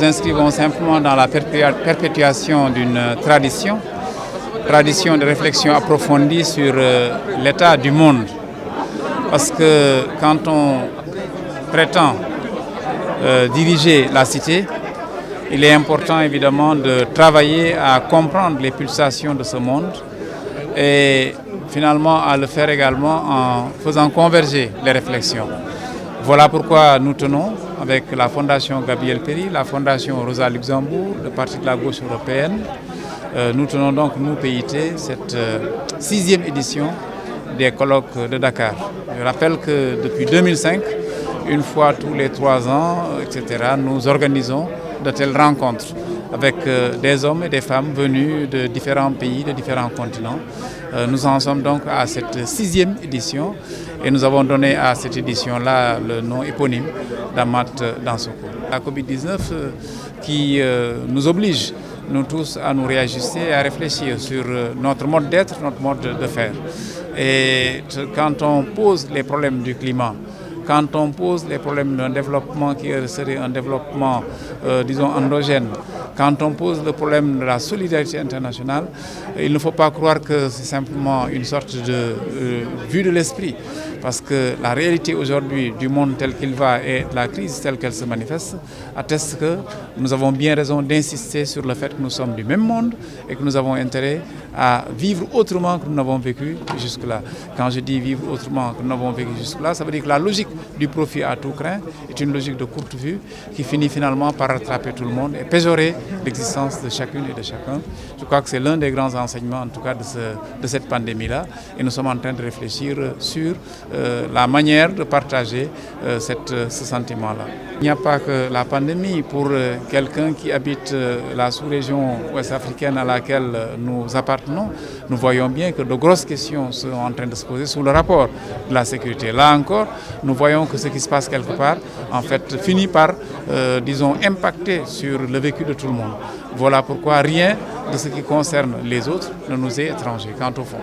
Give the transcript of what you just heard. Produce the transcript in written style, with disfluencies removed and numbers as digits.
nous inscrivons simplement dans la perpétuation d'une tradition de réflexion approfondie sur l'état du monde. Parce que quand on prétend diriger la cité, il est important évidemment de travailler à comprendre les pulsations de ce monde et finalement à le faire également en faisant converger les réflexions. Voilà pourquoi nous tenons avec la Fondation Gabriel Péri, la Fondation Rosa Luxembourg, le Parti de la gauche européenne. Nous tenons donc, nous, PIT, cette 6e édition des colloques de Dakar. Je rappelle que depuis 2005, une fois tous les 3 ans, etc., nous organisons de telles rencontres avec des hommes et des femmes venus de différents pays, de différents continents. Nous en sommes donc à cette 6e édition et nous avons donné à cette édition-là le nom éponyme d'Amat Dansokho. La Covid-19 qui nous oblige, nous tous, à nous réajuster et à réfléchir sur notre mode d'être, notre mode de faire. Et quand on pose les problèmes du climat, quand on pose les problèmes d'un développement qui serait un développement, disons, endogène, quand on pose le problème de la solidarité internationale, il ne faut pas croire que c'est simplement une sorte de vue de l'esprit. Parce que la réalité aujourd'hui du monde tel qu'il va et de la crise telle qu'elle se manifeste atteste que nous avons bien raison d'insister sur le fait que nous sommes du même monde et que nous avons intérêt à vivre autrement que nous n'avons vécu jusque-là. Quand je dis vivre autrement que nous n'avons vécu jusque-là, ça veut dire que la logique du profit à tout craint est une logique de courte vue qui finit finalement par rattraper tout le monde et péjorer l'existence de chacune et de chacun. Je crois que c'est l'un des grands enseignements en tout cas de cette pandémie-là et nous sommes en train de réfléchir sur la manière de partager ce sentiment-là. Il n'y a pas que la pandémie. Pour quelqu'un qui habite la sous-région ouest-africaine à laquelle nous appartenons, nous voyons bien que de grosses questions sont en train de se poser sous le rapport de la sécurité. Là encore, nous voyons que ce qui se passe quelque part, en fait, finit par, disons, impacter sur le vécu de tout le monde. Voilà pourquoi rien de ce qui concerne les autres ne nous est étranger, quant au fond.